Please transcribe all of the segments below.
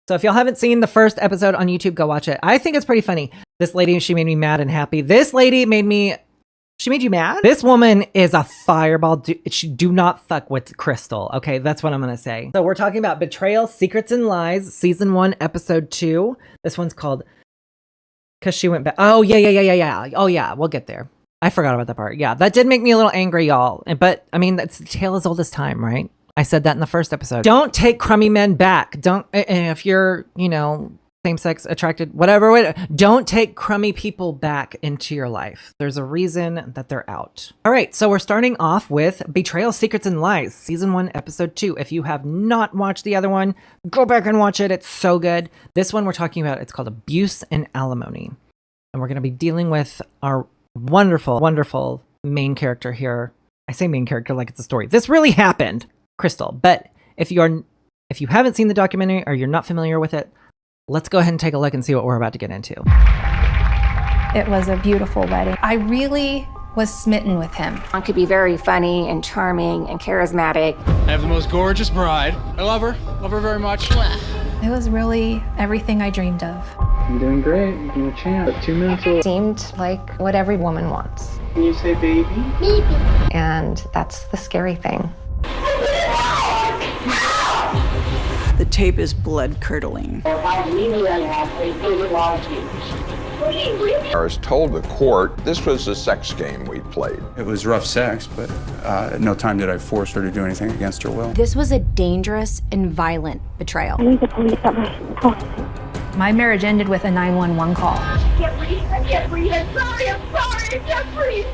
So if y'all haven't seen the first episode on YouTube, go watch it. I think it's pretty funny. This lady, she made me mad and happy. This lady she made you mad? This woman is a fireball. Do not fuck with Crystal. Okay, that's what I'm going to say. So we're talking about Betrayal, Secrets and Lies, Season 1, Episode 2. This one's called Because She Went Back. Oh, yeah. Oh, yeah, we'll get there. I forgot about that part. Yeah, that did make me a little angry, y'all. But, I mean, that's the tale as old as time, right? I said that in the first episode. Don't take crummy men back. Don't, if you're, same-sex attracted, whatever, don't take crummy people back into your life. There's a reason that they're out. All right, so we're starting off with Betrayal, Secrets and Lies, Season 1, Episode 2. If you have not watched the other one, go back and watch it. It's so good. This one we're talking about, it's called Abuse and Alimony. And we're going to be dealing with our wonderful, wonderful main character here. I say main character like it's a story. This really happened, Crystal. But if you haven't seen the documentary or you're not familiar with it, let's go ahead and take a look and see what we're about to get into. It was a beautiful wedding. I really was smitten with him. Shawn could be very funny and charming and charismatic. I have the most gorgeous bride. I love her very much. It was really everything I dreamed of. You're doing great. You're doing a champ. 2 minutes old. Seemed like what every woman wants. Can you say baby? Baby. And that's the scary thing. The tape is blood-curdling. I was told the court this was a sex game we played. It was rough sex, but at no time did I force her to do anything against her will. This was a dangerous and violent betrayal. I need the police at my house. My marriage ended with a 911 call. I can't breathe. I'm sorry. I can't breathe.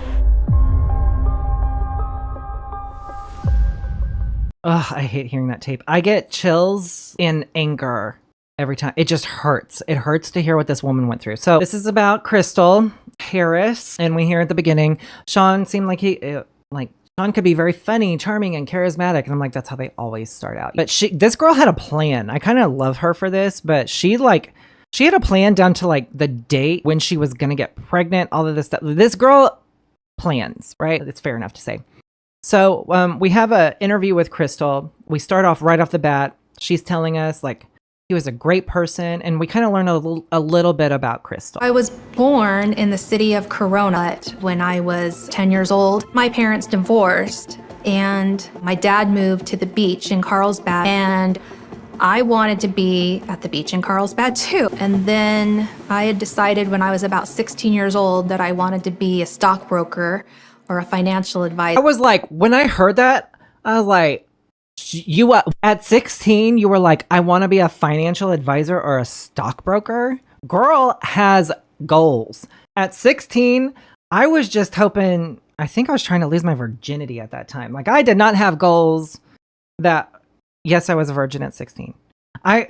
Ugh, I hate hearing that tape. I get chills in anger every time. It just hurts. It hurts to hear what this woman went through. So this is about Crystal Harris, and we hear at the beginning, Shawn seemed like Shawn could be very funny, charming, and charismatic. And I'm like, that's how they always start out. But this girl had a plan. I kind of love her for this, but she had a plan down to like the date when she was going to get pregnant, all of this stuff. This girl plans, right? It's fair enough to say. So we have an interview with Crystal. We start off right off the bat. She's telling us like he was a great person, and we kind of learn a little bit about Crystal. I was born in the city of Corona. When I was 10 years old, my parents divorced, and my dad moved to the beach in Carlsbad, and I wanted to be at the beach in Carlsbad too. And then I had decided when I was about 16 years old that I wanted to be a stockbroker or a financial advisor. I was like, when I heard that, I was like, you at 16, you were like, I want to be a financial advisor or a stockbroker? Girl has goals. At 16, I was just hoping, I think I was trying to lose my virginity at that time. Like, I did not have goals that, yes, I was a virgin at 16. I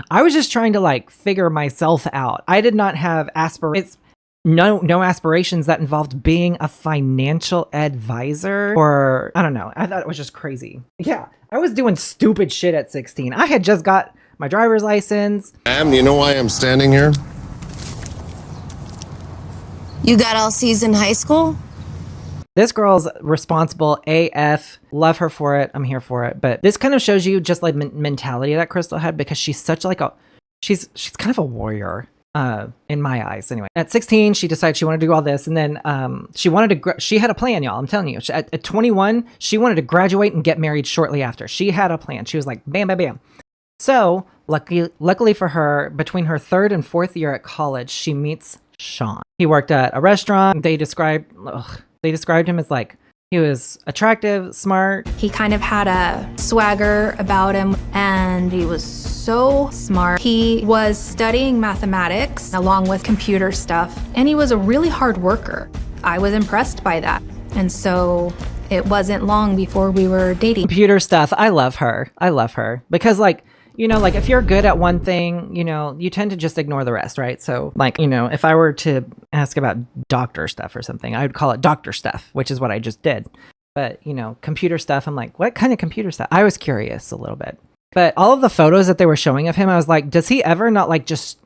was just trying to like figure myself out. I did not have aspirations. No aspirations that involved being a financial advisor, or I don't know. I thought it was just crazy. Yeah, I was doing stupid shit at 16. I had just got my driver's license. Ma'am, do you know why I'm standing here? You got all C's in high school? This girl's responsible AF. Love her for it. I'm here for it. But this kind of shows you just like mentality that Crystal had, because she's such like she's kind of a warrior. In my eyes, anyway. At 16, she decided she wanted to do all this, and then she had a plan, y'all. I'm telling you. At 21, she wanted to graduate and get married shortly after. She had a plan. She was like, bam, bam, bam. So, luckily for her, between her 3rd and 4th year at college, she meets Shawn. He worked at a restaurant. They described him as like, he was attractive, smart. He kind of had a swagger about him, and he was so smart. He was studying mathematics along with computer stuff, and he was a really hard worker. I was impressed by that. And so it wasn't long before we were dating. Computer stuff. I love her. Because like, like if you're good at one thing, you tend to just ignore the rest, right? So like, if I were to ask about doctor stuff or something, I would call it doctor stuff, which is what I just did. But, computer stuff, I'm like, what kind of computer stuff? I was curious a little bit. But all of the photos that they were showing of him, I was like, does he ever not like just,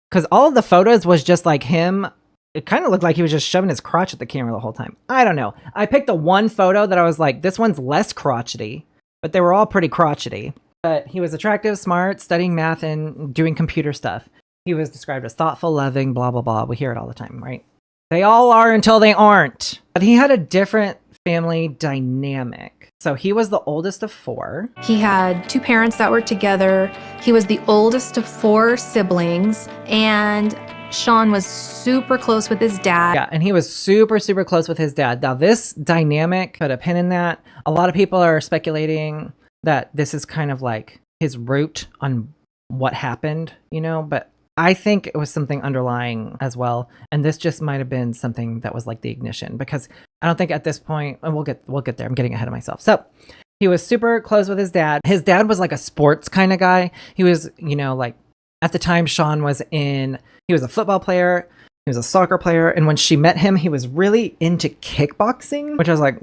because all of the photos was just like him. It kind of looked like he was just shoving his crotch at the camera the whole time. I don't know. I picked the one photo that I was like, this one's less crotchety, but they were all pretty crotchety. But he was attractive, smart, studying math and doing computer stuff. He was described as thoughtful, loving, blah, blah, blah. We hear it all the time, right? They all are until they aren't. But he had a different family dynamic. So he was the oldest of 4. He had 2 parents that were together. He was the oldest of 4 siblings. And Shawn was super close with his dad. Yeah, and he was super, super close with his dad. Now, this dynamic, put a pin in that. A lot of people are speculating that this is kind of like his root on what happened, you know, but I think it was something underlying as well. And this just might have been something that was like the ignition, because I don't think at this point, and we'll get there. I'm getting ahead of myself. So he was super close with his dad. His dad was like a sports kind of guy. He was, you know, like at the time Shawn was he was a football player. He was a soccer player. And when she met him, he was really into kickboxing, which I was like,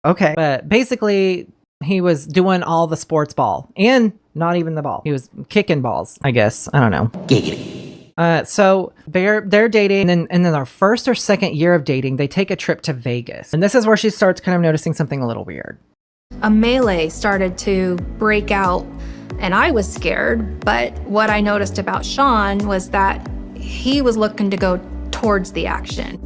okay. But basically he was doing all the sports ball and not even the ball. He was kicking balls, I guess. I don't know. Giggity. So they're dating, and then our first or second year of dating, they take a trip to Vegas. And this is where she starts kind of noticing something a little weird. A melee started to break out, and I was scared. But what I noticed about Shawn was that he was looking to go towards the action.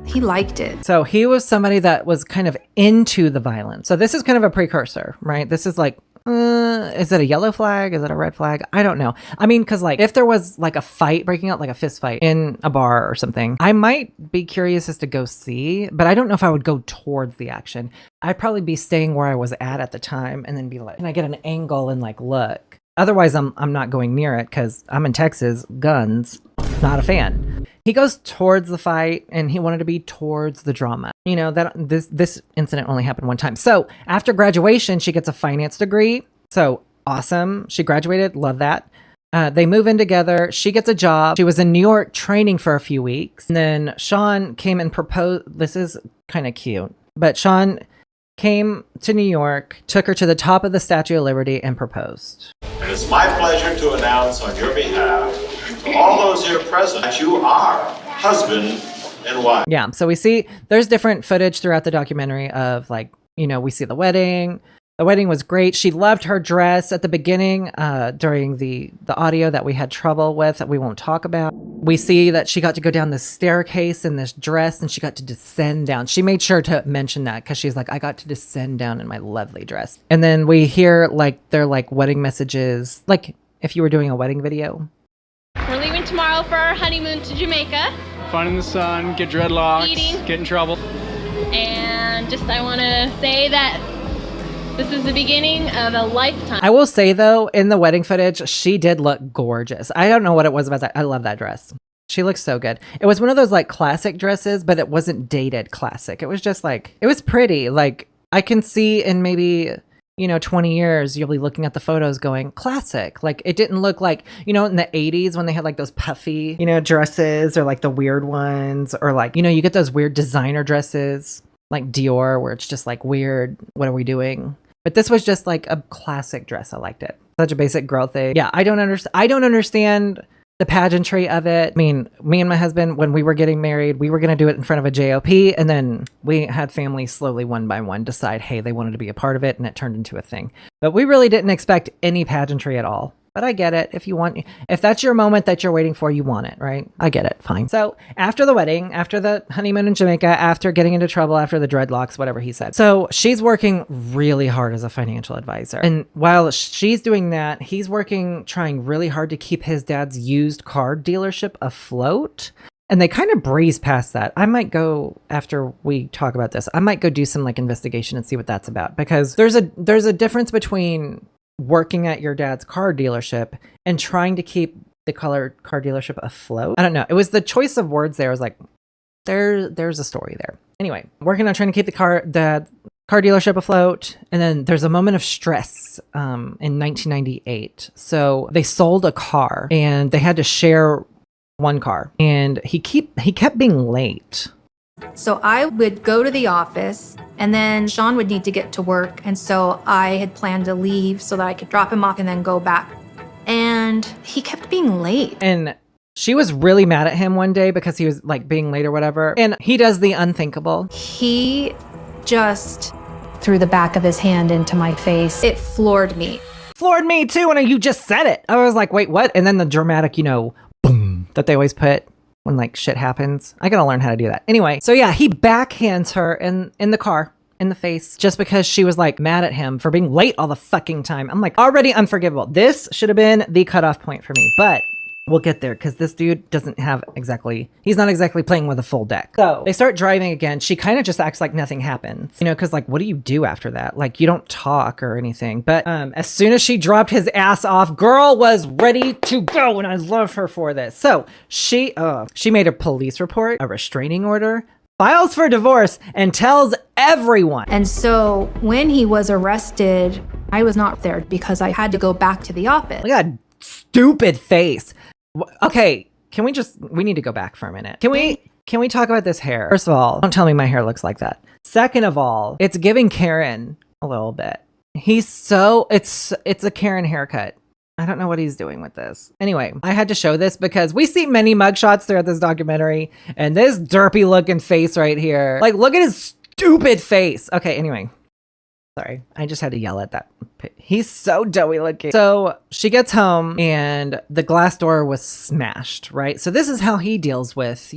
He liked it. So he was somebody that was kind of into the violence. So this is kind of a precursor, right? This is like, is it a yellow flag? Is it a red flag? I don't know. I mean, because like if there was like a fight breaking out, like a fist fight in a bar or something, I might be curious as to go see, but I don't know if I would go towards the action. I'd probably be staying where I was at the time and then be like, can I get an angle and like look? Otherwise, I'm not going near it because I'm in Texas, guns, not a fan. He goes towards the fight and he wanted to be towards the drama. You know, that this incident only happened one time. So after graduation, she gets a finance degree. So awesome. She graduated. Love that. They move in together. She gets a job. She was in New York training for a few weeks. And then Shawn came and proposed. This is kind of cute. But Shawn came to New York, took her to the top of the Statue of Liberty and proposed. And it's my pleasure to announce on your behalf to all those here present that you are husband and wife. Yeah, so we see there's different footage throughout the documentary of like, you know, we see the wedding. The wedding was great. She loved her dress at the beginning during the audio that we had trouble with that we won't talk about. We see that she got to go down this staircase in this dress and she got to descend down. She made sure to mention that because she's like, I got to descend down in my lovely dress. And then we hear like their like wedding messages, like if you were doing a wedding video. We're leaving tomorrow for our honeymoon to Jamaica. Fun in the sun, get dreadlocks, Eating. Get in trouble. And just I want to say that this is the beginning of a lifetime. I will say though, in the wedding footage, she did look gorgeous. I don't know what it was about that. I love that dress. She looks so good. It was one of those like classic dresses, but it wasn't dated classic. It was just like, it was pretty. Like I can see in maybe, 20 years, you'll be looking at the photos going classic. Like it didn't look like, in the 80s when they had like those puffy, dresses or like the weird ones or like, you get those weird designer dresses like Dior where it's just like weird. What are we doing? But this was just like a classic dress. I liked it. Such a basic girl thing. Yeah, I don't understand the pageantry of it. I mean, me and my husband, when we were getting married, we were going to do it in front of a JOP. And then we had families slowly one by one decide, hey, they wanted to be a part of it. And it turned into a thing. But we really didn't expect any pageantry at all. But I get it. If that's your moment that you're waiting for, you want it, right? I get it. Fine. So after the wedding, after the honeymoon in Jamaica, after getting into trouble, after the dreadlocks, whatever he said. So she's working really hard as a financial advisor. And while she's doing that, he's trying really hard to keep his dad's used car dealership afloat. And they kind of breeze past that. I might go, after we talk about this, I might go do some like investigation and see what that's about. Because there's a difference between working at your dad's car dealership and trying to keep the car dealership afloat. I don't know. It was the choice of words there. I was like, there's a story there. Anyway, working on trying to keep the car dealership afloat. And then there's a moment of stress in 1998. So they sold a car and they had to share one car. And he kept being late. So I would go to the office and then Shawn would need to get to work. And so I had planned to leave so that I could drop him off and then go back. And he kept being late. And she was really mad at him one day because he was like being late or whatever. And he does the unthinkable. He just threw the back of his hand into my face. It floored me. floored me too, and you just said it. I was like, wait, what? And then the dramatic, boom, that they always put when like shit happens. I gotta learn how to do that. Anyway, so yeah, he backhands her in the car, in the face, just because she was like mad at him for being late all the fucking time. I'm like, already unforgivable. This should have been the cutoff point for me, but we'll get there because this dude he's not exactly playing with a full deck. So they start driving again. She kind of just acts like nothing happens, because like, what do you do after that? Like, you don't talk or anything. But as soon as she dropped his ass off, girl was ready to go. And I love her for this. So she made a police report, a restraining order, files for divorce, and tells everyone. And so when he was arrested, I was not there because I had to go back to the office. Look at that stupid face. Okay, we need to go back for a minute. Can we talk about this hair? First of all, don't tell me my hair looks like that. Second of all, it's giving Karen a little bit. It's a Karen haircut. I don't know what he's doing with this. Anyway, I had to show this because we see many mugshots throughout this documentary, and this derpy looking face right here. Like, look at his stupid face. Okay, anyway. Sorry, I just had to yell at that. He's so doughy looking. So she gets home and the glass door was smashed, right? So this is how he deals with,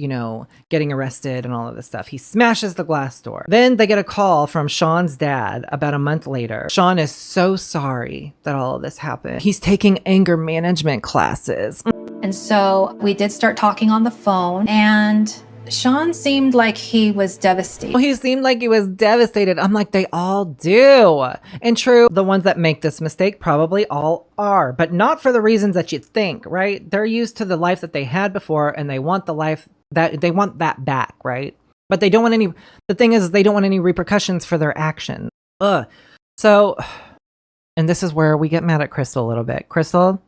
getting arrested and all of this stuff. He smashes the glass door. Then they get a call from Shawn's dad about a month later. Shawn is so sorry that all of this happened. He's taking anger management classes. And so we did start talking on the phone, and Shawn seemed like he was devastated. He seemed like he was devastated. I'm like, they all do. And true, the ones that make this mistake probably all are, but not for the reasons that you think, right? They're used to the life that they had before, and they want that back, right? But they don't want the thing is, they don't want any repercussions for their actions. So, and this is where we get mad at Crystal a little bit. Crystal,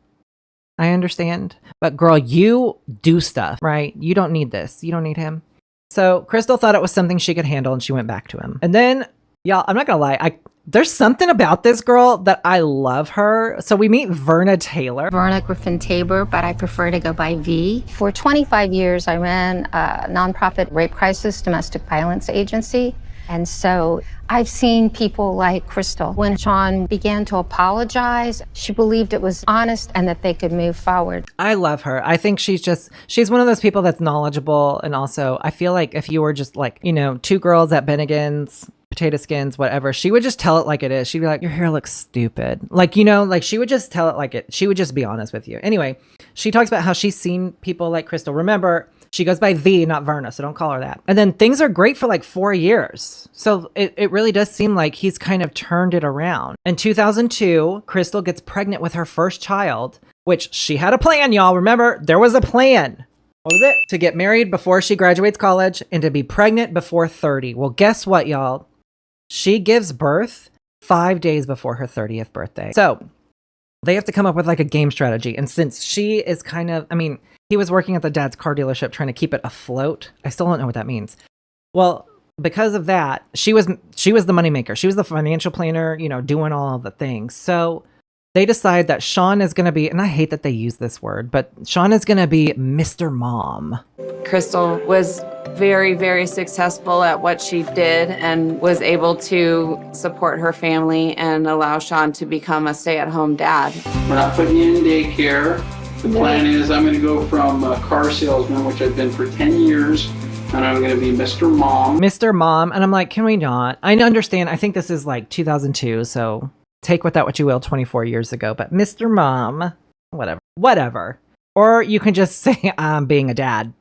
I understand, but girl, you do stuff, right? You don't need this. You don't need him. So Crystal thought it was something she could handle, and she went back to him. And then, y'all, I'm not gonna lie, there's something about this girl that I love her. So we meet Verna Taylor. Verna Griffin Tabor, but I prefer to go by V. For 25 years, I ran a nonprofit rape crisis domestic violence agency. And so I've seen people like Crystal. When Shawn began to apologize, she believed it was honest and that they could move forward. I love her. I think she's one of those people that's knowledgeable. And also, I feel like if you were just like, two girls at Bennigan's, potato skins, whatever, she would just tell it like it is. She'd be like, your hair looks stupid. Like, she would just tell it like it. She would just be honest with you. Anyway, she talks about how she's seen people like Crystal. Remember, she goes by V, not Verna, so don't call her that. And then things are great for like 4 years. So it really does seem like he's kind of turned it around. In 2002, Crystal gets pregnant with her first child, which she had a plan, y'all. Remember, there was a plan. What was it? To get married before she graduates college and to be pregnant before 30. Well, guess what, y'all? She gives birth 5 days before her 30th birthday. So they have to come up with like a game strategy. And since she is he was working at the dad's car dealership trying to keep it afloat. I still don't know what that means. Well, because of that, she was the moneymaker. She was the financial planner, doing all of the things. So they decide that Shawn is going to be, and I hate that they use this word, but Shawn is going to be Mr. Mom. Crystal was very, very successful at what she did and was able to support her family and allow Shawn to become a stay-at-home dad. We're not putting you in daycare. The plan is I'm going to go from a car salesman, which I've been for 10 years, and I'm going to be Mr. Mom. Mr. Mom. And I'm like, can we not? I understand. I think this is like 2002, so take with that what you will, 24 years ago. But Mr. Mom, whatever. Or you can just say I'm being a dad.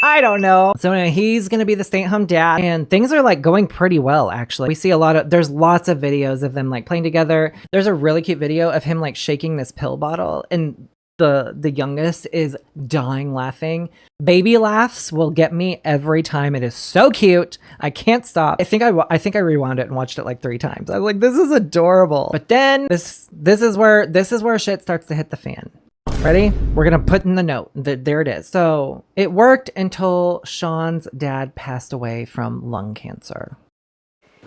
I don't know. So anyway, he's going to be the stay-at-home dad, and things are like going pretty well, actually. We see there's lots of videos of them like playing together. There's a really cute video of him like shaking this pill bottle, and the youngest is dying laughing. Baby laughs will get me every time. It is so cute. I can't stop. I think I rewound it and watched it like 3 times. I was like, this is adorable. But then this is where shit starts to hit the fan. Ready? We're gonna put in the note. There it is. So it worked until Shawn's dad passed away from lung cancer.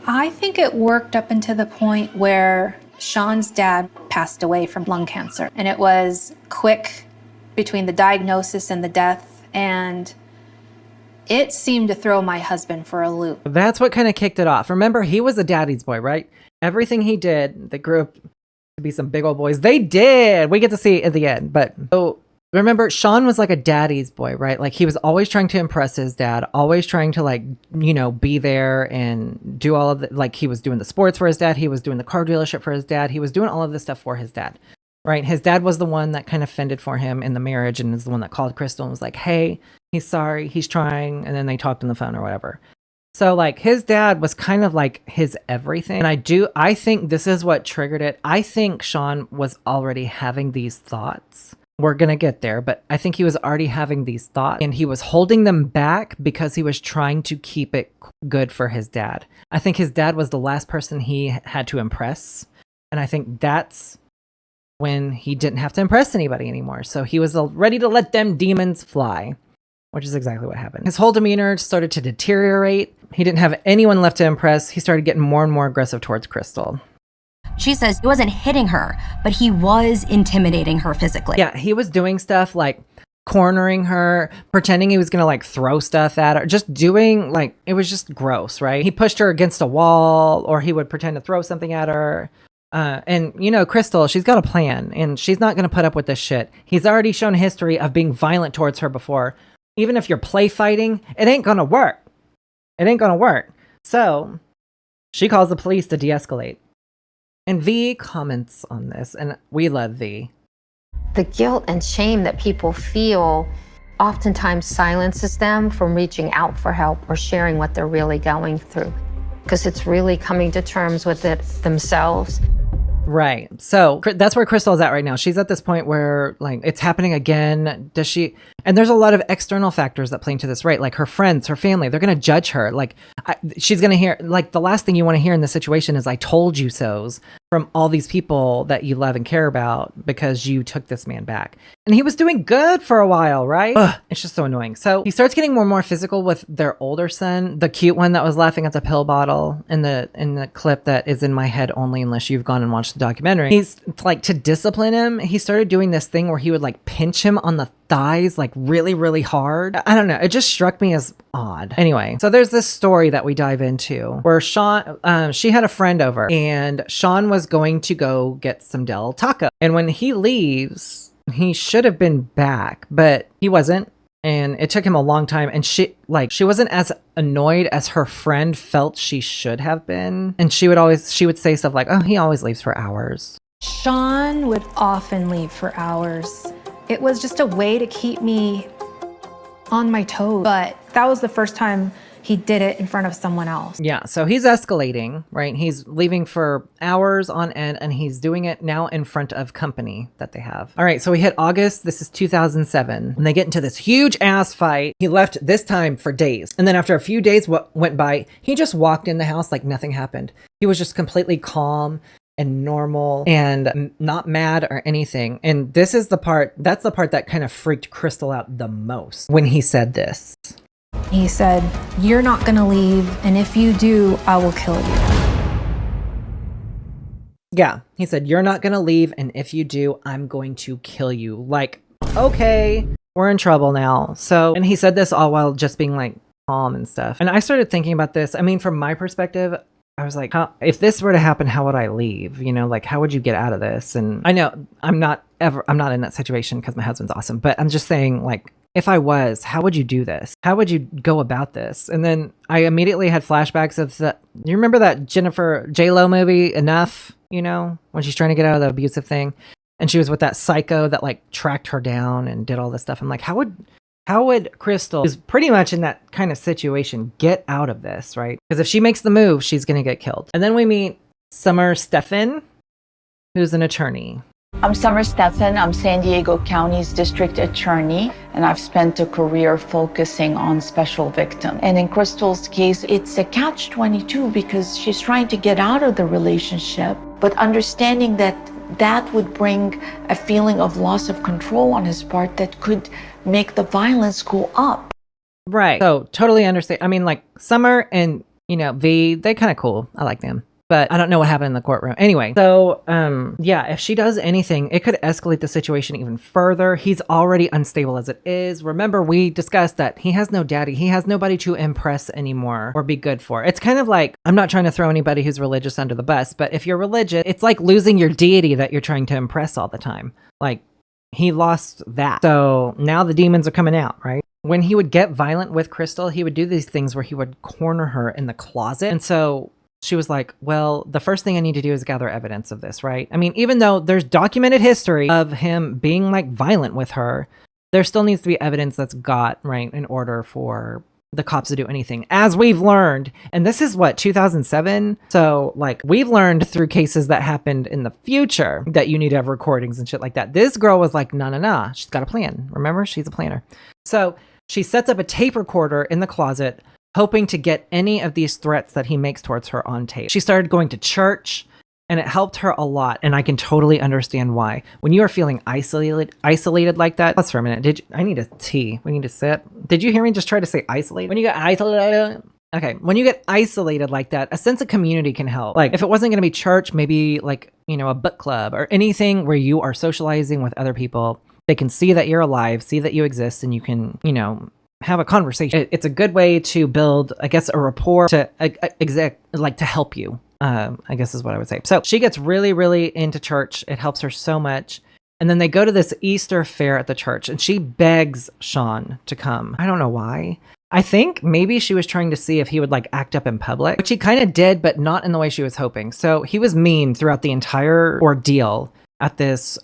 I think it worked up until the point where Shawn's dad passed away from lung cancer. And it was quick between the diagnosis and the death. And it seemed to throw my husband for a loop. That's what kind of kicked it off. Remember, he was a daddy's boy, right? Everything he did, they grew up to be some big old boys. They did. We get to see at the end. But so remember, Shawn was like a daddy's boy, right? Like he was always trying to impress his dad, always trying to like, you know, be there and do all of the, like he was doing the sports for his dad. He was doing the car dealership for his dad. He was doing all of this stuff for his dad, right? His dad was the one that kind of fended for him in the marriage and is the one that called Crystal and was like, hey, he's sorry, he's trying. And then they talked on the phone or whatever. So like his dad was kind of like his everything. And I think this is what triggered it. I think Shawn was already having these thoughts. We're going to get there, but I think he was already having these thoughts and he was holding them back because he was trying to keep it good for his dad. I think his dad was the last person he had to impress. And I think that's when he didn't have to impress anybody anymore. So he was ready to let them demons fly, which is exactly what happened. His whole demeanor started to deteriorate. He didn't have anyone left to impress. He started getting more and more aggressive towards Crystal. She says he wasn't hitting her, but he was intimidating her physically. Yeah, he was doing stuff like cornering her, pretending he was going to like throw stuff at her, just doing like, it was just gross, right? He pushed her against a wall or he would pretend to throw something at her. And you know, Crystal, she's got a plan and she's not going to put up with this shit. He's already shown a history of being violent towards her before. Even if you're play fighting, it ain't going to work. It ain't going to work. So she calls the police to de-escalate. And V comments on this, and we love V. The guilt and shame that people feel oftentimes silences them from reaching out for help or sharing what they're really going through, because it's really coming to terms with it themselves. Right. So that's where Crystal is at right now. She's at this point where like it's happening again. Does she? And there's a lot of external factors that play into this, right? Like her friends, her family, they're going to judge her. Like she's going to hear, like the last thing you want to hear in this situation is I told you so's from all these people that you love and care about because you took this man back. And he was doing good for a while, right? Ugh, it's just so annoying. So he starts getting more and more physical with their older son, the cute one that was laughing at the pill bottle in the clip that is in my head only unless you've gone and watched the documentary. He's like, to discipline him, he started doing this thing where he would like pinch him on the thighs like really, really hard. I don't know. It just struck me as odd. Anyway, so there's this story that we dive into where Shawn, she had a friend over and Shawn was going to go get some Del Taco. And when he leaves, he should have been back, but he wasn't. And it took him a long time. And she wasn't as annoyed as her friend felt she should have been. And she would say stuff like, oh, he always leaves for hours. Shawn would often leave for hours. It was just a way to keep me on my toes. But that was the first time he did it in front of someone else. Yeah, so he's escalating, right? He's leaving for hours on end and he's doing it now in front of company that they have. All right, so we hit August. This is 2007. And they get into this huge ass fight. He left this time for days. And then after a few days went by, he just walked in the house like nothing happened. He was just completely calm and normal and not mad or anything. And this is that's the part that kind of freaked Crystal out the most when he said this. He said, "You're not gonna leave, and if you do, I will kill you." Yeah, he said, "You're not gonna leave, and if you do, I'm going to kill you." Like, okay, we're in trouble now. So, and he said this all while just being like calm and stuff. And I started thinking about this. I mean, from my perspective, I was like, if this were to happen, how would I leave? You know, like, how would you get out of this? And I know I'm not in that situation because my husband's awesome, but I'm just saying, like, if I was, how would you do this? How would you go about this? And then I immediately had flashbacks of you remember that Jennifer J-Lo movie, Enough, you know, when she's trying to get out of the abusive thing and she was with that psycho that like tracked her down and did all this stuff. I'm like, how would Crystal, who's pretty much in that kind of situation, get out of this, right? Because if she makes the move, she's going to get killed. And then we meet Summer Stephan, who's an attorney. I'm Summer Stephan. I'm San Diego County's district attorney, and I've spent a career focusing on special victims. And in Crystal's case, it's a catch-22 because she's trying to get out of the relationship, but understanding that that would bring a feeling of loss of control on his part that could make the violence go up. Right. So totally understand. I mean, like Summer and, you know, V, they're kind of cool. I like them. but I don't know what happened in the courtroom. Anyway, so yeah, if she does anything, it could escalate the situation even further. He's already unstable as it is. Remember, we discussed that he has no daddy. He has nobody to impress anymore or be good for. It's kind of like, I'm not trying to throw anybody who's religious under the bus, but if you're religious, it's like losing your deity that you're trying to impress all the time. Like, he lost that. So now the demons are coming out, right? When he would get violent with Crystal, he would do these things where he would corner her in the closet. And so she was like, well, the first thing I need to do is gather evidence of this, right? I mean, even though there's documented history of him being like violent with her, there still needs to be evidence that's got, right, in order for the cops to do anything, as we've learned. And this is what, 2007? So like, we've learned through cases that happened in the future that you need to have recordings and shit like that. This girl was like, nah, she's got a plan. Remember, she's a planner. So she sets up a tape recorder in the closet, hoping to get any of these threats that he makes towards her on tape. She started going to church, and it helped her a lot, and I can totally understand why. When you are feeling isolated like that, pause for a minute. I need a tea. We need to sit. Did you hear me just try to say isolated? When you get isolated, okay. When you get isolated like that, a sense of community can help. Like, if it wasn't going to be church, maybe like, you know, a book club or anything where you are socializing with other people. They can see that you're alive, see that you exist, and you can, you know, have a conversation. It's a good way to build, I guess, a rapport to to help you. I guess is what I would say. So she gets really, really into church. It helps her so much. And then they go to this Easter fair at the church, and she begs Shawn to come. I don't know why. I think maybe she was trying to see if he would like act up in public, which he kind of did, but not in the way she was hoping. So he was mean throughout the entire ordeal at this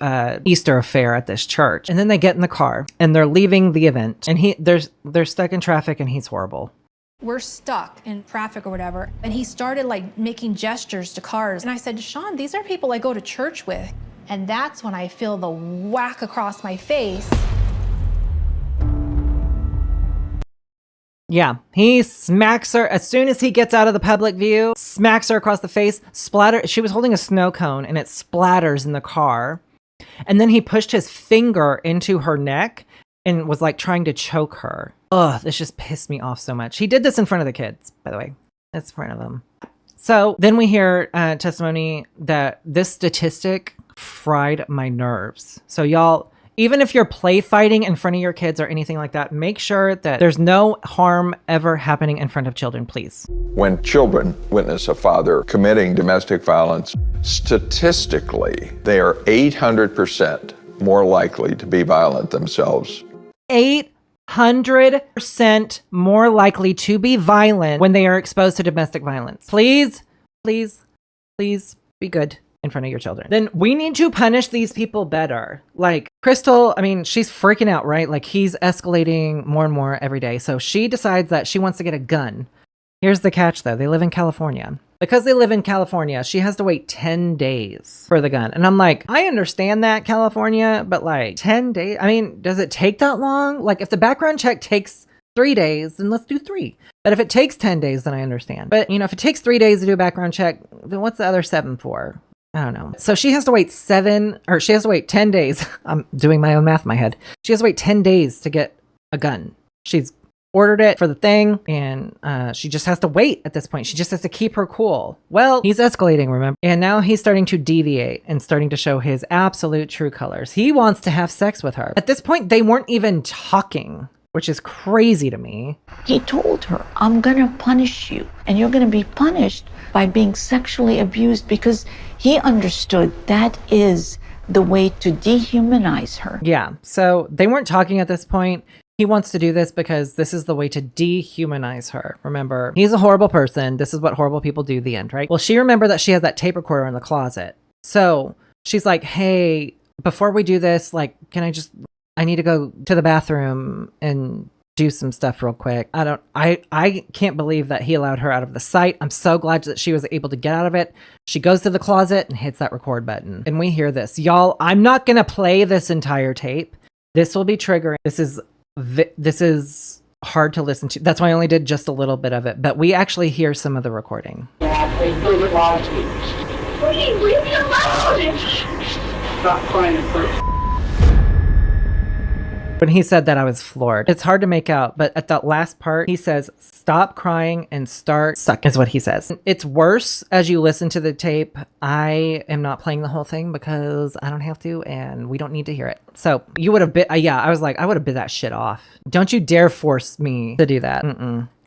Easter fair at this church. And then they get in the car and they're leaving the event, and they're stuck in traffic, and he's horrible. We're stuck in traffic or whatever. And he started like making gestures to cars. And I said, Shawn, these are people I go to church with. And that's when I feel the whack across my face. Yeah, he smacks her as soon as he gets out of the public view, smacks her across the face, splatter. She was holding a snow cone, and it splatters in the car. And then he pushed his finger into her neck and was like trying to choke her. Ugh, this just pissed me off so much. He did this in front of the kids, by the way. It's in front of them. So then we hear testimony that this statistic fried my nerves. So y'all, even if you're play fighting in front of your kids or anything like that, make sure that there's no harm ever happening in front of children, please. When children witness a father committing domestic violence, statistically, they are 800% more likely to be violent themselves. 800% more likely to be violent when they are exposed to domestic violence. Please, please, please be good in front of your children. Then we need to punish these people better. Like Crystal, I mean, she's freaking out, right? Like he's escalating more and more every day. So she decides that she wants to get a gun. Here's the catch though. They live in California. Because they live in California, she has to wait 10 days for the gun. And I'm like, I understand that, California, but like 10 days? I mean, does it take that long? Like if the background check takes 3 days, then let's do 3. But if it takes 10 days, then I understand. But you know, if it takes 3 days to do a background check, then what's the other 7 for? I don't know. So she has to wait 10 days. I'm doing my own math in my head. She has to wait 10 days to get a gun. She's ordered it for the thing, and she just has to wait at this point. She just has to keep her cool. Well, he's escalating, remember? And now he's starting to deviate and starting to show his absolute true colors. He wants to have sex with her. At this point, they weren't even talking, which is crazy to me. He told her, I'm gonna punish you, and you're gonna be punished by being sexually abused, because he understood that is the way to dehumanize her. Yeah, so they weren't talking at this point. He wants to do this because this is the way to dehumanize her. Remember, he's a horrible person. This is what horrible people do, the end, right? Well, she remembered that she has that tape recorder in the closet. So she's like, hey, before we do this, like, I need to go to the bathroom and do some stuff real quick. I can't believe that he allowed her out of the sight. I'm so glad that she was able to get out of it. She goes to the closet and hits that record button. And we hear this. Y'all, I'm not going to play this entire tape. This will be triggering. This is hard to listen to. That's why I only did just a little bit of it. But we actually hear some of the recording. Leave me alone! Stop crying in front. When he said that, I was floored. It's hard to make out, but at that last part, he says, stop crying and start sucking, is what he says. It's worse as you listen to the tape. I am not playing the whole thing because I don't have to and we don't need to hear it. So you would have bit, yeah, I was like, I would have bit that shit off. Don't you dare force me to do that.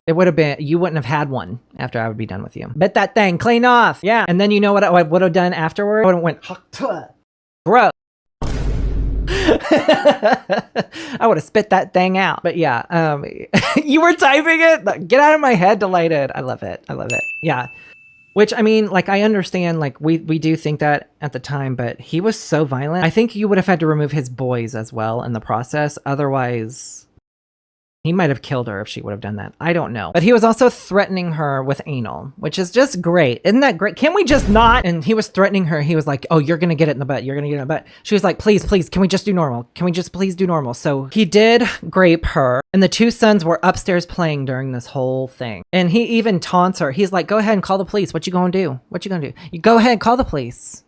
It would have been, you wouldn't have had one after I would be done with you. Bit that thing clean off. Yeah. And then you know what I would have done afterward? I would have went, gross. I would have spit that thing out. But yeah, you were typing it? Get out of my head, delighted. I love it. I love it. Yeah. Which, I mean, like, I understand, like, we do think that at the time, but he was so violent. I think you would have had to remove his boys as well in the process. Otherwise, he might have killed her if she would have done that. I don't know. But he was also threatening her with anal, which is just great. Isn't that great? Can we just not? And he was threatening her. He was like, oh, you're going to get it in the butt. You're going to get it in the butt. She was like, please, please, can we just do normal? Can we just please do normal? So he did grape her. And the two sons were upstairs playing during this whole thing. And he even taunts her. He's like, go ahead and call the police. What you going to do? What you going to do? You go ahead, call the police.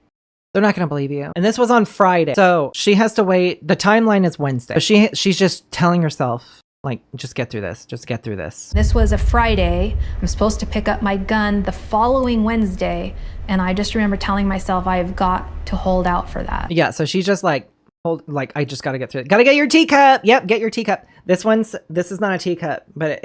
They're not going to believe you. And this was on Friday. So she has to wait. The timeline is Wednesday. But she's just telling herself, like, just get through this. Just get through this. This was a Friday. I'm supposed to pick up my gun the following Wednesday. And I just remember telling myself I've got to hold out for that. Yeah, so she's just like, I just got to get through it. Got to get your teacup. Yep, get your teacup. This is not a teacup, but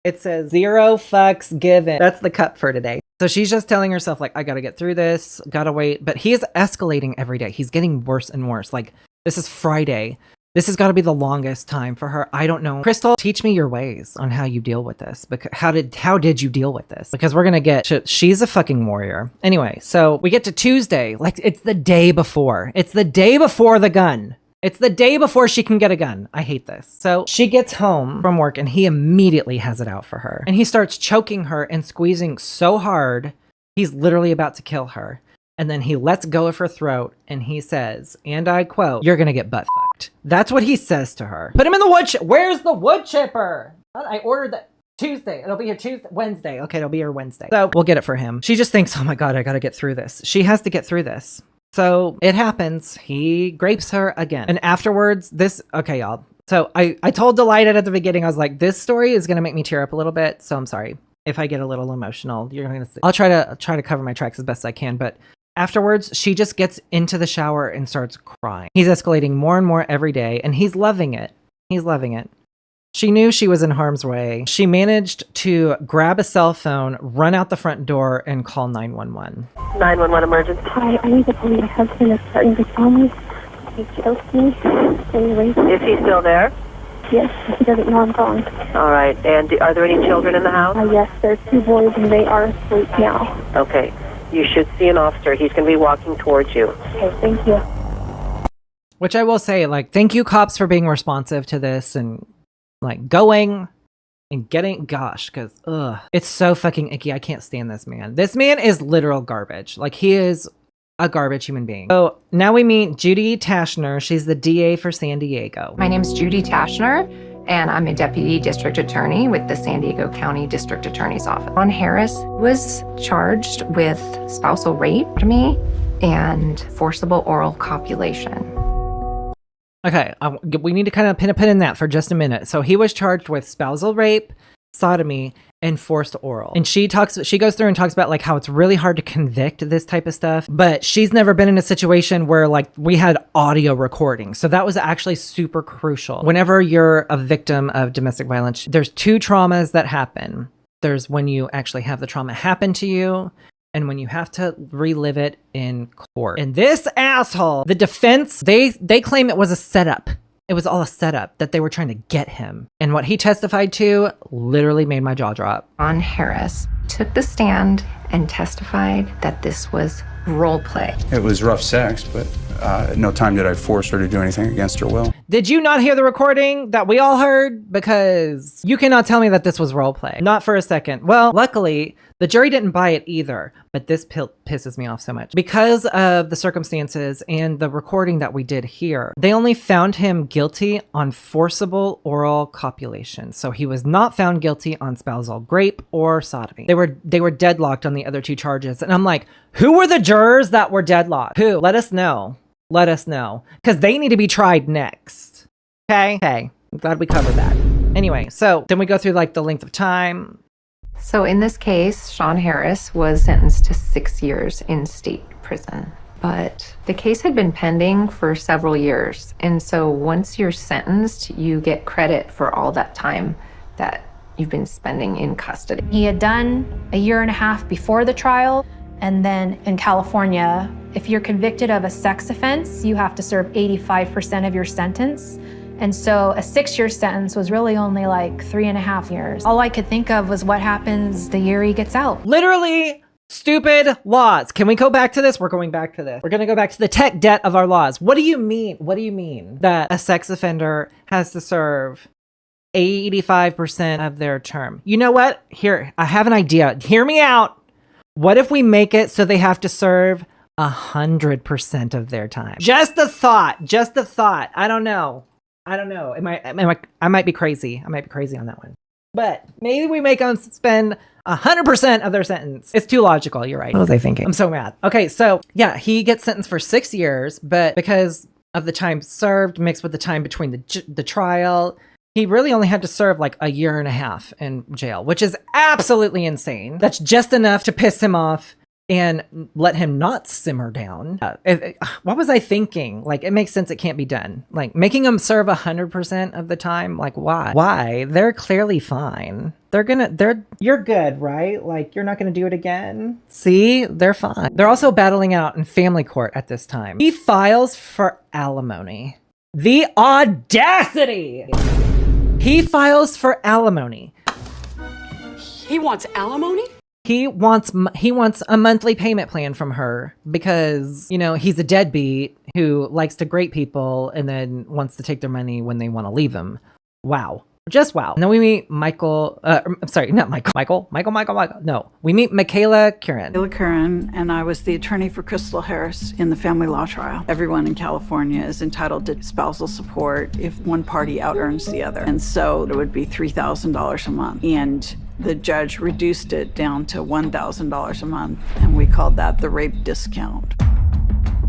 it says 0 fucks given. That's the cup for today. So she's just telling herself, like, I got to get through this. Got to wait. But he is escalating every day. He's getting worse and worse. Like, this is Friday. This has got to be the longest time for her. I don't know. Crystal, teach me your ways on how you deal with this. Because how did you deal with this? Because we're going to get, she's a fucking warrior. Anyway, so we get to Tuesday. Like, it's the day before. It's the day before the gun. It's the day before she can get a gun. I hate this. So she gets home from work and he immediately has it out for her. And he starts choking her and squeezing so hard, he's literally about to kill her. And then he lets go of her throat and he says, and I quote, you're going to get butt fucked. That's what he says to her. Put him in the wood chipper. Where's the wood chipper? I ordered that Tuesday. It'll be here Tuesday, Wednesday. Okay, it'll be here Wednesday. So we'll get it for him. She just thinks, oh my God, I got to get through this. She has to get through this. So it happens. He grapes her again. And afterwards, okay, y'all. So I told Delighted at the beginning, I was like, this story is going to make me tear up a little bit. So I'm sorry if I get a little emotional. You're going to see. I'll try to cover my tracks as best I can, but afterwards, she just gets into the shower and starts crying. He's escalating more and more every day, and he's loving it. He's loving it. She knew she was in harm's way. She managed to grab a cell phone, run out the front door, and call 911. 911 emergency. Hi, I need to tell you my husband is starting to tell me he choked me. Is he still there? Yes, he doesn't know I'm calling. All right, and are there any children in the house? Yes, there's 2 boys, and they are asleep now. Okay. You should see an officer. He's going to be walking towards you. Okay, thank you. Which I will say, like, thank you, cops, for being responsive to this and, like, going and getting, gosh, because, it's so fucking icky. I can't stand this man. This man is literal garbage. Like, he is a garbage human being. So now we meet Judy Tashner. She's the DA for San Diego. My name's Judy Tashner, and I'm a deputy district attorney with the San Diego County District Attorney's Office. Shawn Harris was charged with spousal rape to me and forcible oral copulation. Okay, we need to kind of pin a pin in that for just a minute. So he was charged with spousal rape, sodomy, and forced oral. And she goes through and talks about like how it's really hard to convict this type of stuff, but she's never been in a situation where like we had audio recording. So that was actually super crucial. Whenever you're a victim of domestic violence, there's 2 traumas that happen. There's when you actually have the trauma happen to you and when you have to relive it in court. And this asshole, the defense, they claim it was a setup. It was all a setup that they were trying to get him. And what he testified to literally made my jaw drop. Shawn Harris took the stand and testified that this was role play. It was rough sex, but at no time did I force her to do anything against her will. Did you not hear the recording that we all heard? Because you cannot tell me that this was role play. Not for a second. Well, luckily, the jury didn't buy it either, but this pisses me off so much. Because of the circumstances and the recording that we did here, they only found him guilty on forcible oral copulation. So he was not found guilty on spousal rape or sodomy. They were deadlocked on the other 2 charges. And I'm like, who were the jurors that were deadlocked? Who? Let us know. Let us know. Because they need to be tried next. Okay? I'm glad we covered that. Anyway, so then we go through like the length of time. So in this case, Shawn Harris was sentenced to 6 years in state prison. But the case had been pending for several years. And so once you're sentenced, you get credit for all that time that you've been spending in custody. He had done a year and a half before the trial. And then in California, if you're convicted of a sex offense, you have to serve 85% of your sentence. And so a 6-year sentence was really only like 3.5 years. All I could think of was what happens the year he gets out. Literally stupid laws. Can we go back to this? We're going back to this. We're going to go back to the tech debt of our laws. What do you mean? What do you mean that a sex offender has to serve 85% of their term? You know what? Here, I have an idea. Hear me out. What if we make it so they have to serve 100% of their time? Just a thought. Just a thought. I don't know. I might be crazy. I might be crazy on that one. But maybe we make them spend 100% of their sentence. It's too logical. You're right. What was I thinking? I'm so mad. Okay, so yeah, he gets sentenced for 6 years, but because of the time served mixed with the time between the trial, he really only had to serve like a year and a half in jail, which is absolutely insane. That's just enough to piss him off and let him not simmer down. What was I thinking? Like, it makes sense. It can't be done. Like, making them serve 100% of the time. Like, why? Why? They're clearly fine. You're good, right? Like, you're not gonna do it again. See, they're fine. They're also battling out in family court at this time. He files for alimony. The audacity! He files for alimony. He wants alimony? He wants a monthly payment plan from her because, you know, he's a deadbeat who likes to grate people and then wants to take their money when they want to leave them. Wow. Just wow. And then we meet Michael. I'm sorry, not Michael. Michael. No, we meet Michaela Curran. Michaela Curran, and I was the attorney for Crystal Harris in the family law trial. Everyone in California is entitled to spousal support if one party out-earns the other. And so it would be $3,000 a month. And the judge reduced it down to $1,000 a month, and we called that the rape discount.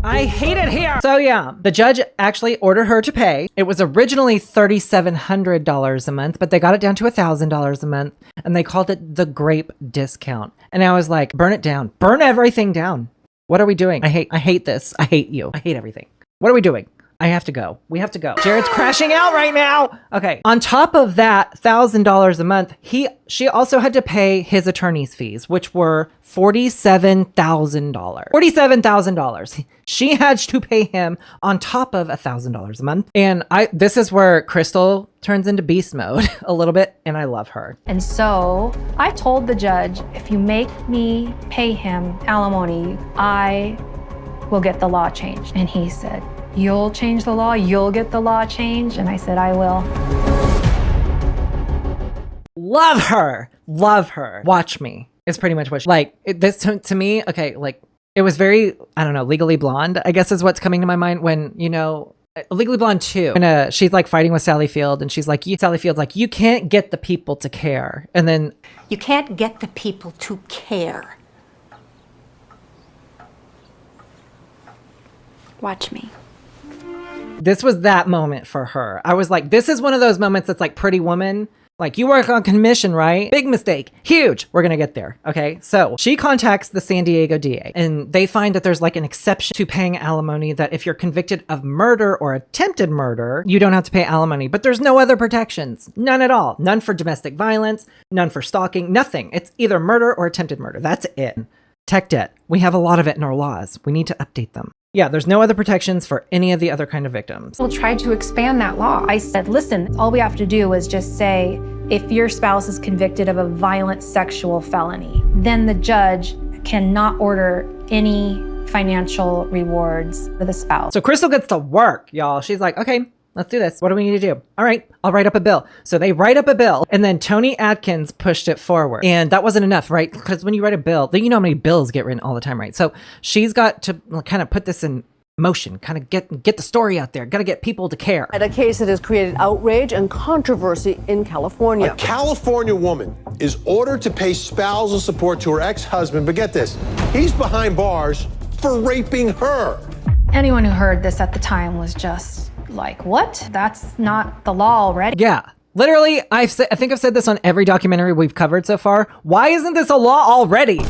I hate it here. So yeah, the judge actually ordered her to pay. It was originally $3,700 a month, but they got it down to $1,000 a month, and they called it the grape discount. And I was like, burn it down. Burn everything down. What are we doing? I hate this. I hate you. I hate everything. What are we doing? I have to go. We have to go. Jared's crashing out right now. Okay. On top of that $1,000 a month, she also had to pay his attorney's fees, which were $47,000. $47,000. She had to pay him on top of $1,000 a month. And this is where Crystal turns into beast mode a little bit, and I love her. And so I told the judge, if you make me pay him alimony, I will get the law changed. And he said, you'll change the law, you'll get the law changed. And I said, I will. Love her. Love her. Watch me. It's pretty much what this to me. Okay. Like, it was very, I don't know, Legally Blonde, I guess is what's coming to my mind when, you know, Legally Blonde 2. And she's like fighting with Sally Field, and she's like, Sally Field's like, you can't get the people to care. And then you can't get the people to care. Watch me. This was that moment for her. I was like, this is one of those moments that's like Pretty Woman. Like, you work on commission, right? Big mistake. Huge. We're going to get there. Okay. So she contacts the San Diego DA, and they find that there's like an exception to paying alimony, that if you're convicted of murder or attempted murder, you don't have to pay alimony, but there's no other protections. None at all. None for domestic violence, none for stalking, nothing. It's either murder or attempted murder. That's it. Tech debt. We have a lot of it in our laws. We need to update them. Yeah, there's no other protections for any of the other kind of victims. We'll try to expand that law. I said, listen, all we have to do is just say, if your spouse is convicted of a violent sexual felony, then the judge cannot order any financial rewards for the spouse. So Crystal gets to work, y'all. She's like, okay, let's do this. What do we need to do? All right, I'll write up a bill. So they write up a bill, and then Tony Atkins pushed it forward. And that wasn't enough, right? Because when you write a bill, then you know how many bills get written all the time, right? So she's got to kind of put this in motion, kind of get the story out there. Got to get people to care. At a case that has created outrage and controversy in California. A California woman is ordered to pay spousal support to her ex-husband, but get this, he's behind bars for raping her. Anyone who heard this at the time was just like, what? That's not the law already. Yeah. Literally, I think I've said this on every documentary we've covered so far. Why isn't this a law already?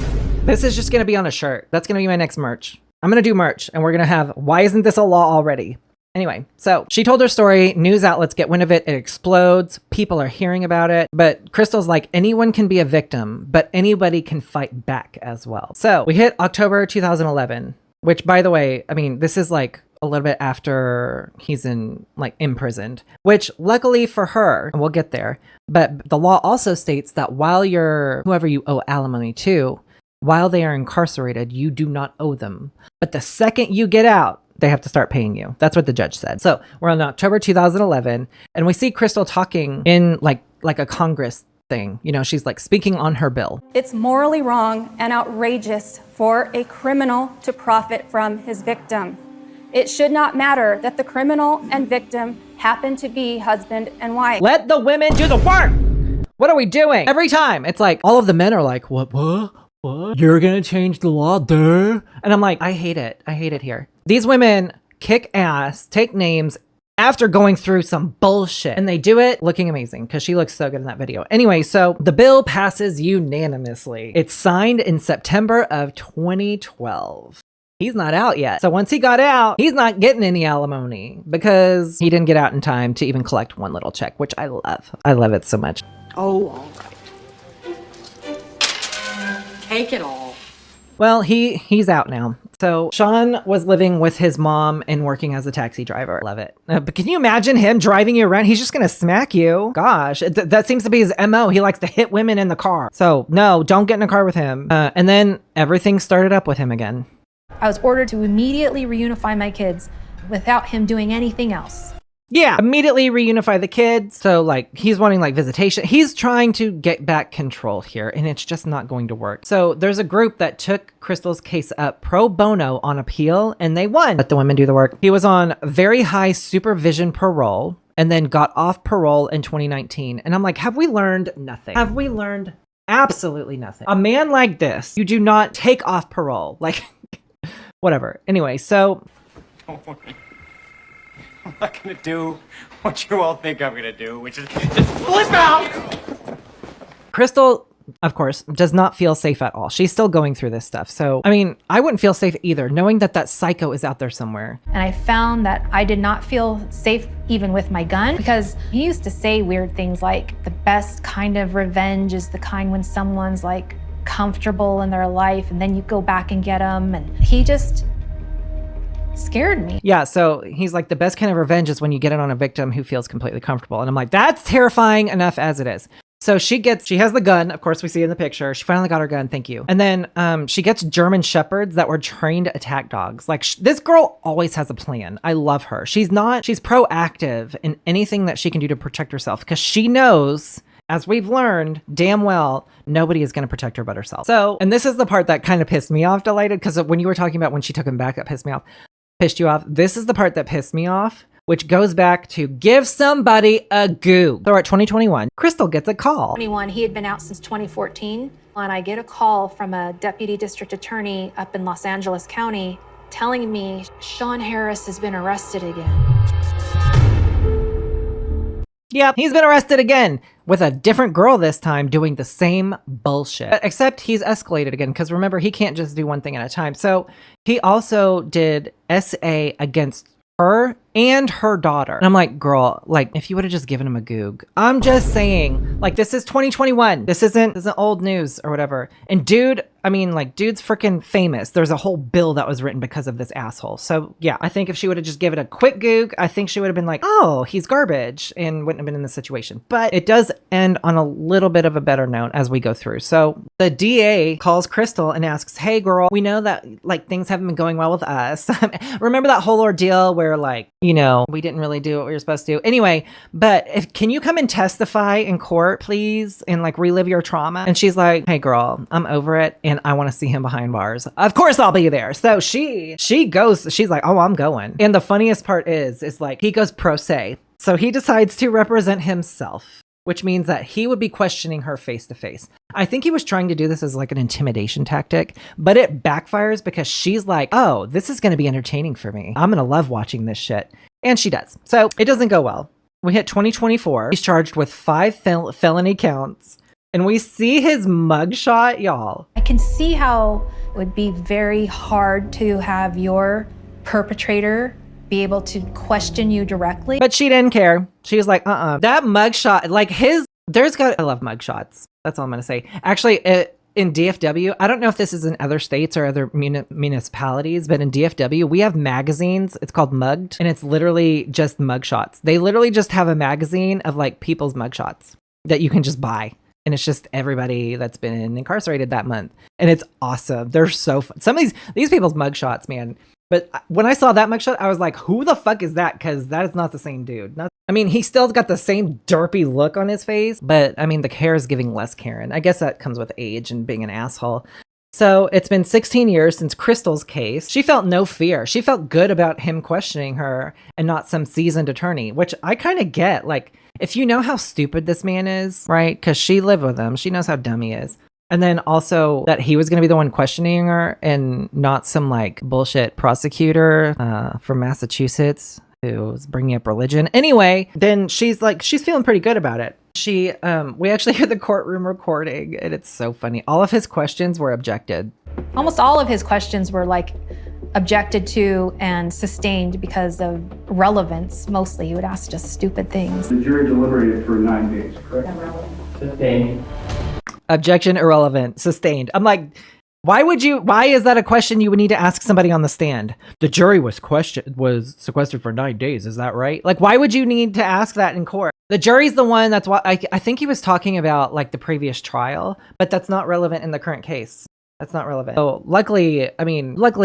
This is just going to be on a shirt. That's going to be my next merch. I'm going to do merch and we're going to have, why isn't this a law already? Anyway, so she told her story. News outlets get wind of it. It explodes. People are hearing about it. But Crystal's like, anyone can be a victim, but anybody can fight back as well. So we hit October 2011, which, by the way, I mean, this is like a little bit after he's imprisoned, which luckily for her, and we'll get there, but the law also states that while whoever you owe alimony to, while they are incarcerated, you do not owe them. But the second you get out, they have to start paying you. That's what the judge said. So we're on October 2011, and we see Crystal talking in like a Congress thing. You know, she's like speaking on her bill. It's morally wrong and outrageous for a criminal to profit from his victim. It should not matter that the criminal and victim happen to be husband and wife. Let the women do the work. What are we doing? Every time it's like all of the men are like, what? You're gonna change the law, duh? And I'm like, I hate it. I hate it here. These women kick ass, take names after going through some bullshit. And they do it looking amazing because she looks so good in that video. Anyway, so the bill passes unanimously. It's signed in September of 2012. He's not out yet. So once he got out, he's not getting any alimony because he didn't get out in time to even collect one little check, which I love. I love it so much. Oh, all right. Take it all. Well, he's out now. So Shawn was living with his mom and working as a taxi driver. Love it. But can you imagine him driving you around? He's just going to smack you. Gosh, that seems to be his MO. He likes to hit women in the car. So no, don't get in a car with him. And then everything started up with him again. I was ordered to immediately reunify my kids without him doing anything else. Yeah, immediately reunify the kids. So like he's wanting like visitation. He's trying to get back control here and it's just not going to work. So there's a group that took Crystal's case up pro bono on appeal and they won. Let the women do the work. He was on very high supervision parole and then got off parole in 2019. And I'm like, have we learned nothing? Have we learned absolutely nothing? A man like this, you do not take off parole. Like whatever. Anyway, so Don't worry. I'm not gonna do what you all think I'm gonna do, which is just flip out! Crystal, of course, does not feel safe at all. She's still going through this stuff. So, I mean, I wouldn't feel safe either, knowing that psycho is out there somewhere. And I found that I did not feel safe even with my gun because he used to say weird things like the best kind of revenge is the kind when someone's like comfortable in their life and then you go back and get them. And he just scared me. Yeah, so he's like, the best kind of revenge is when you get it on a victim who feels completely comfortable. And I'm like, that's terrifying enough as it is. So she has the gun. Of course, we see in the picture. She finally got her gun. Thank you. And then she gets German Shepherds that were trained to attack dogs. Like this girl always has a plan. I love her. She's proactive in anything that she can do to protect herself because she knows, as we've learned damn well, nobody is going to protect her but herself. So, and this is the part that kind of pissed me off, Delighted, because when you were talking about when she took him back, that pissed you off. This is the part that pissed me off, which goes back to give somebody a goog. So we're at 2021. Crystal gets a call. He had been out since 2014. And I get a call from a deputy district attorney up in Los Angeles County telling me Shawn Harris has been arrested again. Yep, he's been arrested again with a different girl this time doing the same bullshit. Except he's escalated again because remember, he can't just do one thing at a time. So he also did SA against her and her daughter. And I'm like, girl, like if you would have just given him a goog. I'm just saying, like this is 2021. This isn't old news or whatever. And dude's freaking famous. There's a whole bill that was written because of this asshole. So yeah, I think if she would have just given it a quick goog, I think she would have been like, oh, he's garbage and wouldn't have been in this situation. But it does end on a little bit of a better note as we go through. So the DA calls Crystal and asks, hey girl, we know that like things haven't been going well with us. Remember that whole ordeal where like, you know, we didn't really do what we were supposed to do. Anyway, but can you come and testify in court, please? And like relive your trauma? And she's like, hey girl, I'm over it. And I want to see him behind bars. Of course I'll be there. So she goes, she's like, oh, I'm going. And the funniest part is like, he goes pro se. So he decides to represent himself, which means that he would be questioning her face to face. I think he was trying to do this as like an intimidation tactic, but it backfires because she's like, oh, this is going to be entertaining for me. I'm going to love watching this shit. And she does. So it doesn't go well. we hit 2024. He's charged with 5 felony counts. And we see his mugshot, y'all. I can see how it would be very hard to have your perpetrator be able to question you directly. But she didn't care. She was like, That mugshot, like I love mugshots. That's all I'm going to say. Actually, in DFW, I don't know if this is in other states or other municipalities, but in DFW, we have magazines. It's called Mugged, and it's literally just mugshots. They literally just have a magazine of like people's mugshots that you can just buy. And it's just everybody that's been incarcerated that month. And it's awesome. They're so fun. Some of these people's mugshots, man. But when I saw that mugshot, I was like, who the fuck is that? Because that is not the same dude. He still got the same derpy look on his face. But, the hair is giving less Karen. I guess that comes with age and being an asshole. So it's been 16 years since Crystal's case. She felt no fear. She felt good about him questioning her and not some seasoned attorney, which I kind of get. Like, if you know how stupid this man is, right? Because she lived with him. She knows how dumb he is. And then also that he was going to be the one questioning her and not some like bullshit prosecutor from Massachusetts who was bringing up religion. Anyway, then she's feeling pretty good about it. We actually hear the courtroom recording and it's so funny. All of his questions were objected. Almost all of his questions were like objected to and sustained because of relevance. Mostly he would ask just stupid things. The jury deliberated for 9 days, correct? Sustained. Objection, irrelevant, sustained. I'm like, why is that a question you would need to ask somebody on the stand? The jury was sequestered for 9 days. Is that right? Like, why would you need to ask that in court? The jury's the one that's why I think he was talking about like the previous trial, but that's not relevant in the current case. That's not relevant. So luckily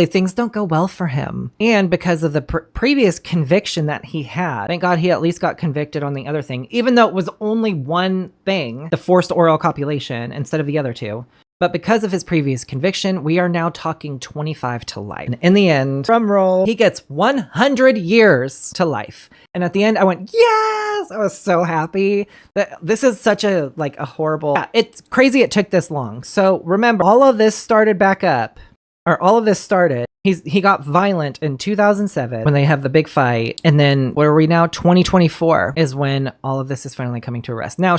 things don't go well for him. And because of the previous conviction that he had, thank God he at least got convicted on the other thing, even though it was only one thing, the forced oral copulation instead of the other two. But because of his previous conviction, we are now talking 25 to life. And in the end, drum roll, he gets 100 years to life. And at the end, I went, yes! I was so happy. This is such a horrible... Yeah, it's crazy it took this long. So remember, all of this started. He got violent in 2007 when they have the big fight. And then where are we now? 2024 is when all of this is finally coming to a rest. Now,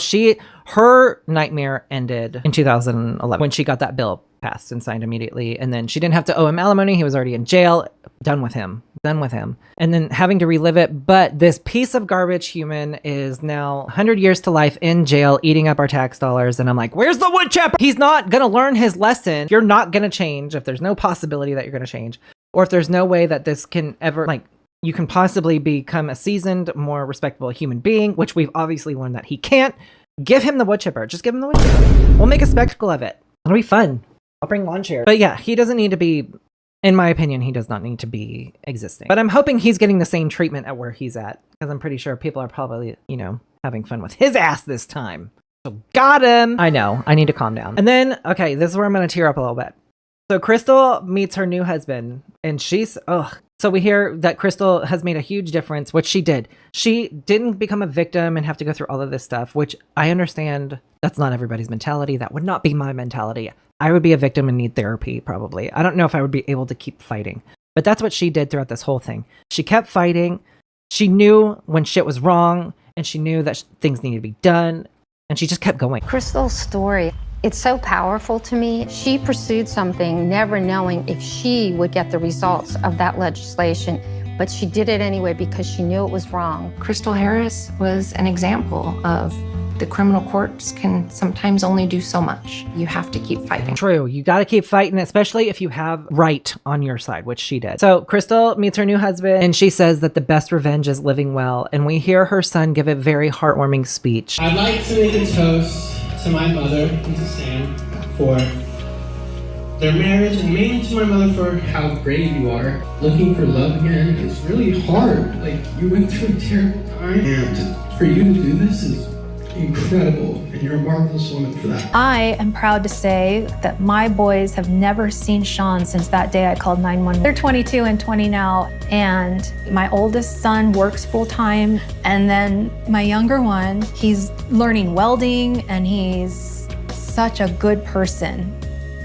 her nightmare ended in 2011 when she got that bill passed and signed immediately. And then she didn't have to owe him alimony. He was already in jail. Done with him. And then having to relive it. But this piece of garbage human is now 100 years to life in jail, eating up our tax dollars. And I'm like, where's the wood chip? He's not going to learn his lesson. If you're not going to change, if there's no possibility that you're going to change, or if there's no way that this can ever, you can possibly become a seasoned, more respectable human being, which we've obviously learned that he can't, give him the wood chipper. Just give him the wood chipper. We'll make a spectacle of it. It'll be fun. I'll bring lawn chairs. But yeah, he doesn't need to be... In my opinion, he does not need to be existing. But I'm hoping he's getting the same treatment at where he's at. Because I'm pretty sure people are probably, having fun with his ass this time. So got him! I know, I need to calm down. And then, okay, this is where I'm going to tear up a little bit. So Crystal meets her new husband. And she's, So we hear that Crystal has made a huge difference, which she did. She didn't become a victim and have to go through all of this stuff, which I understand that's not everybody's mentality. That would not be my mentality. I would be a victim and need therapy, probably. I don't know if I would be able to keep fighting. But that's what she did throughout this whole thing. She kept fighting. She knew when shit was wrong, and she knew that things needed to be done, and she just kept going. Crystal's story, it's so powerful to me. She pursued something never knowing if she would get the results of that legislation, but she did it anyway because she knew it was wrong. Crystal Harris was an example of the criminal courts can sometimes only do so much. You have to keep fighting. True. You got to keep fighting, especially if you have right on your side, which she did. So Crystal meets her new husband and she says that the best revenge is living well. And we hear her son give a very heartwarming speech. I'd like to make a toast to my mother and to Sam for their marriage, and mainly to my mother for how brave you are. Looking for love again is really hard. You went through a terrible time, and for you to do this is incredible, and you're a marvelous woman for that. I am proud to say that my boys have never seen Shawn since that day I called 911. They're 22 and 20 now, and my oldest son works full-time, and then my younger one, he's learning welding, and he's such a good person.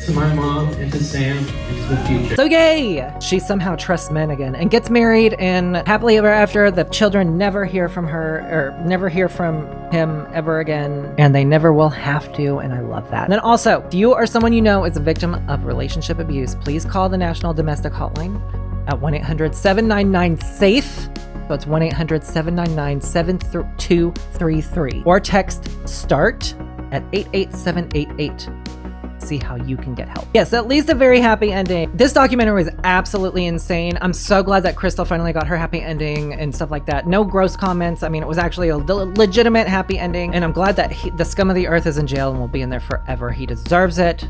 to my mom and to Sam and to the future. So yay! She somehow trusts men again and gets married, and happily ever after, the children never hear from her, or never hear from him ever again, and they never will have to, and I love that. And then also, if you or someone you know is a victim of relationship abuse, please call the National Domestic Hotline at 1-800-799-SAFE. So it's 1-800-799-7233. Or text START at 88788. See how you can get help. Yes, at least a very happy ending. This documentary was absolutely insane. I'm so glad that Crystal finally got her happy ending and stuff like that. No gross comments. I mean, it was actually a legitimate happy ending. And I'm glad that the scum of the earth is in jail and will be in there forever. He deserves it.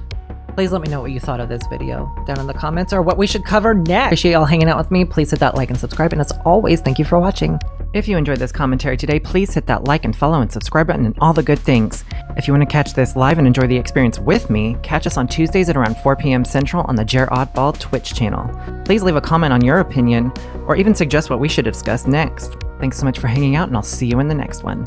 Please let me know what you thought of this video down in the comments, or what we should cover next. Appreciate y'all hanging out with me. Please hit that like and subscribe. And as always, thank you for watching. If you enjoyed this commentary today, please hit that like and follow and subscribe button and all the good things. If you want to catch this live and enjoy the experience with me, catch us on Tuesdays at around 4 p.m. Central on the Jer Oddball Twitch channel. Please leave a comment on your opinion, or even suggest what we should discuss next. Thanks so much for hanging out, and I'll see you in the next one.